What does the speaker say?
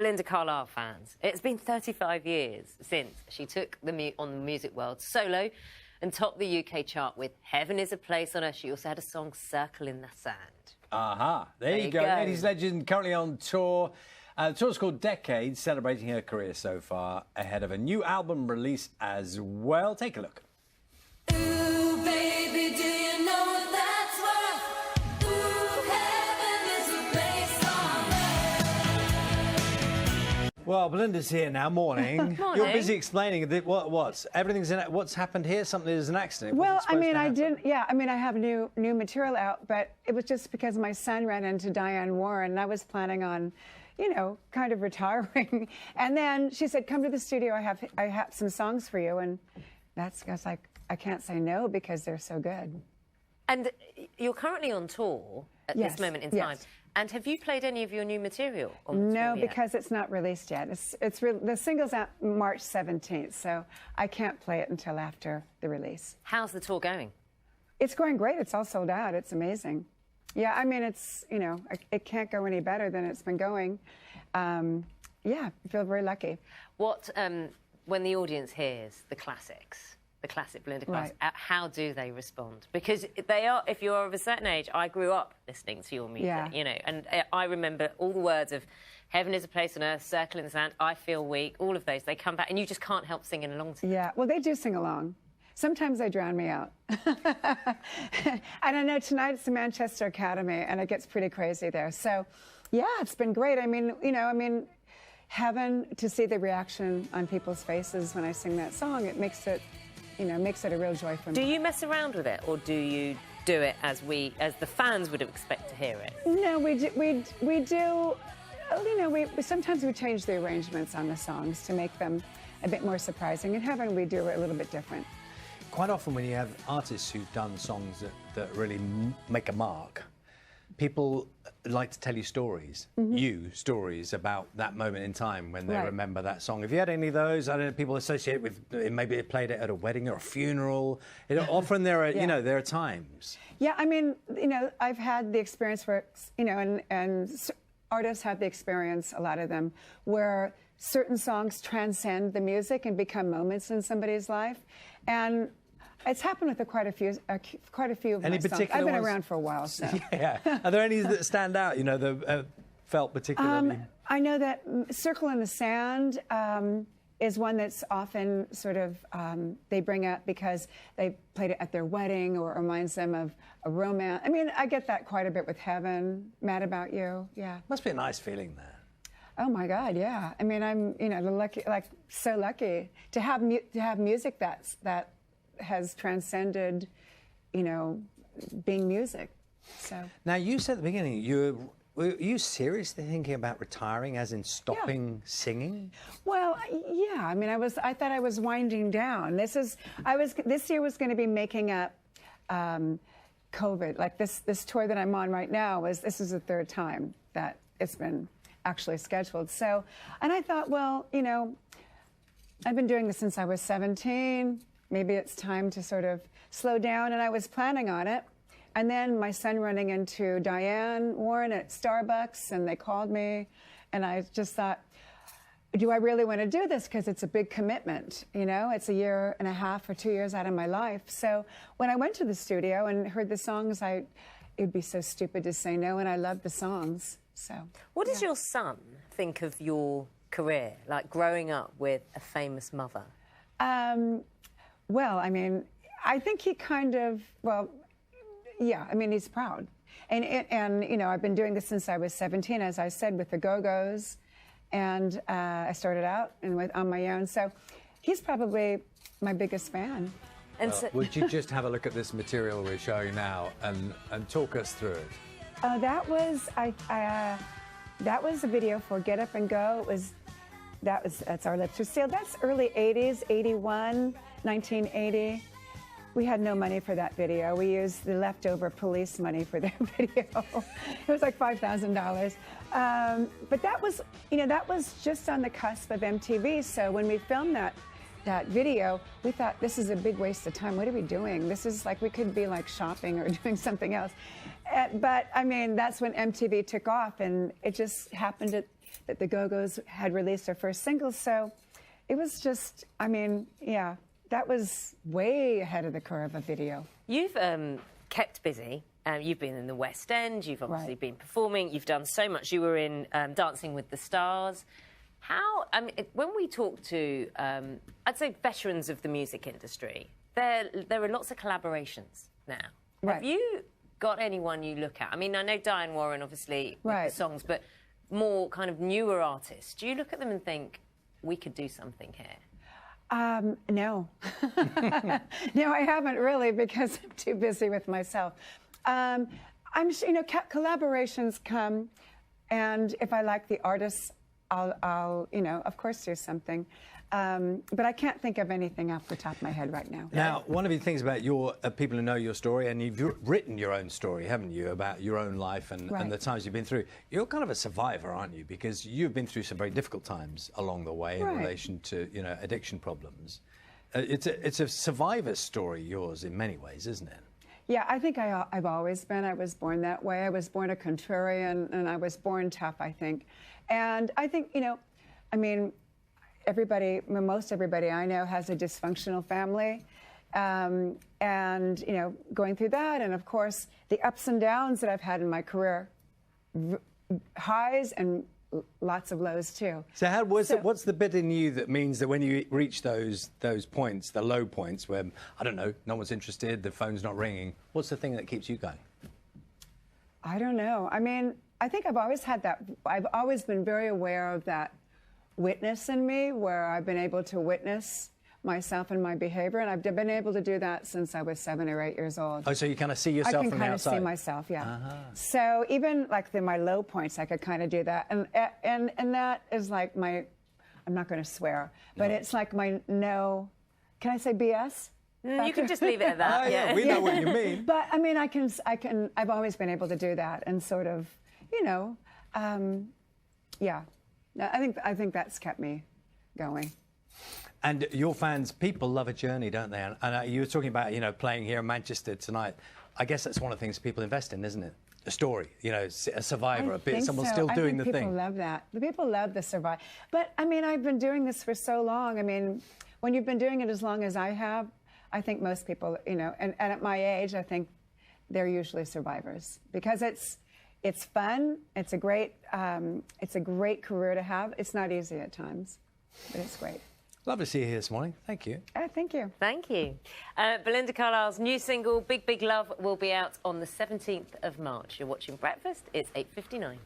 Belinda Carlisle fans, it's been 35 years since she took on the music world solo and topped the UK chart with Heaven is a Place on Earth. She also had a song, Circle in the Sand. Aha, there you go. 80s legend, currently on tour. The tour's called Decades, celebrating her career so far, ahead of a new album release as well. Take a look. Ooh, baby, do you know what that's worth? Ooh, heaven is a place on earth. Well, Belinda's here now. Morning. Morning. You're busy explaining what's everything's in it. What's happened here? Something is an accident. Well, I mean, I didn't. Yeah, I mean, I have new material out, but it was just because my son ran into Diane Warren, and I was planning on, you know, kind of retiring. And then she said, "Come to the studio. I have some songs for you." And I was like, I can't say no because they're so good. And you're currently on tour at this moment in time. Yes. And have you played any of your new material on No, tour yet? because it's not released yet. The single's out March 17th, so I can't play it until after the release. How's the tour going? It's going great. It's all sold out. It's amazing. Yeah, I mean, it's, you know, it can't go any better than it's been going. Yeah, I feel very lucky. What, when the audience hears the classics, the classic Belinda Carlisle, how do they respond? Because they are, if you're of a certain age, I grew up listening to your music, you know, and I remember all the words of Heaven is a Place on Earth, Circle in the Sand, I Feel Weak, all of those. They come back and you just can't help singing along to them. Yeah, well, they do sing along. Sometimes they drown me out. And I know tonight it's the Manchester Academy, and it gets pretty crazy there. So, yeah, it's been great. I mean, you know, Heaven, to see the reaction on people's faces when I sing that song, it makes it, you know, makes it a real joy for me. Do you mess around with it, or do you do it as the fans would expect to hear it? No, we do. You know, sometimes we change the arrangements on the songs to make them a bit more surprising. In Heaven, we do it a little bit different. Quite often when you have artists who've done songs that really make a mark, people like to tell you stories, stories about that moment in time when they remember that song. Have you had any of those? I don't know, people associate with, maybe they played it at a wedding or a funeral. Often there are, you know, there are times. Yeah, I mean, you know, I've had the experience where, you know, and artists have the experience, a lot of them, where certain songs transcend the music and become moments in somebody's life. And it's happened with quite a few of my songs. I've been around for a while, so. Yeah. Are there any that stand out, you know, that felt particularly? I know that Circle in the Sand is one that's often sort of, they bring up because they played it at their wedding or reminds them of a romance. I mean, I get that quite a bit with Heaven, Mad About You, yeah. Must be a nice feeling there. Oh my God, yeah. I mean, I'm, you know, so lucky to have music that has transcended, you know, being music. So now, you said at the beginning were you seriously thinking about retiring, as in stopping singing? Well, yeah. I mean, I thought I was winding down. This year was going to be making up COVID. Like this tour that I'm on right now this is the third time that it's been actually scheduled. So, and I thought, well, you know, I've been doing this since I was 17. Maybe it's time to sort of slow down, and I was planning on it. And then my son running into Diane Warren at Starbucks, and they called me, and I just thought, do I really want to do this? Because it's a big commitment, you know? It's 1.5 years or 2 years out of my life. So when I went to the studio and heard the songs, it would be so stupid to say no, and I loved the songs. So, what does your son think of your career, like growing up with a famous mother? Well, I mean, I think he kind of, well, yeah, I mean, he's proud. And you know, I've been doing this since I was 17, as I said, with the Go-Go's. And I started out on my own. So he's probably my biggest fan. And would you just have a look at this material we're showing now and talk us through it? That was a video for Get Up and Go. That's Our Lips Are Sealed. That's early 80s, 81, 1980. We had no money for that video. We used the leftover police money for that video. It was like $5,000. But that was, you know, that was just on the cusp of MTV. So when we filmed that video, we thought, this is a big waste of time. What are we doing? This is like, we could be like shopping or doing something else. But I mean, that's when MTV took off, and it just happened that the Go-Go's had released their first single. So it was just, I mean, yeah, that was way ahead of the curve of video. You've kept busy. You've been in the West End. You've obviously been performing. You've done so much. You were in Dancing with the Stars. How, I mean, when we talk to, I'd say, veterans of the music industry, there are lots of collaborations now. Right. Have you got anyone you look at? I mean, I know Diane Warren, obviously, with the songs, but more kind of newer artists. Do you look at them and think, we could do something here? No. No, I haven't really, because I'm too busy with myself. I'm sure, you know, collaborations come, and if I like the artists, I'll, you know, of course do something. But I can't think of anything off the top of my head right now. Now, one of the things about your people who know your story, and you've written your own story, haven't you, about your own life and the times you've been through. You're kind of a survivor, aren't you? Because you've been through some very difficult times along the way in relation to, you know, addiction problems. It's a survivor's story, yours, in many ways, isn't it? Yeah, I think I've always been. I was born that way. I was born a contrarian, and I was born tough, I think. And I think, you know, I mean, most everybody I know has a dysfunctional family. And, you know, going through that, and of course, the ups and downs that I've had in my career, highs and lots of lows too. So what's the bit in you that means that when you reach those points, the low points where, I don't know, no one's interested, the phone's not ringing, what's the thing that keeps you going? I don't know. I mean, I think I've always had that. I've always been very aware of that witness in me, where I've been able to witness myself and my behavior, and I've been able to do that since I was 7 or 8 years old. Oh, so you kind of see yourself from the outside? I can kind of see myself, yeah. So even like my low points, I could kind of do that, and that is like my, I'm not going to swear, but it's like my no, can I say BS? You can just leave it at that. Yeah, we know what you mean. But I mean, I've always been able to do that, and sort of, you know, yeah. I think that's kept me going. And your fans, people love a journey, don't they? And you were talking about, you know, playing here in Manchester tonight. I guess that's one of the things people invest in, isn't it? A story, you know, a survivor, a bit, someone still doing the thing. People love that. The people love the survive. But I mean, I've been doing this for so long. I mean, when you've been doing it as long as I have, I think most people, you know, and at my age, I think they're usually survivors, because it's fun. It's a great career to have. It's not easy at times, but it's great. Lovely to see you here this morning. Thank you. Thank you. Thank you. Belinda Carlisle's new single, Big Big Love, will be out on the 17th of March. You're watching Breakfast. It's 8:59.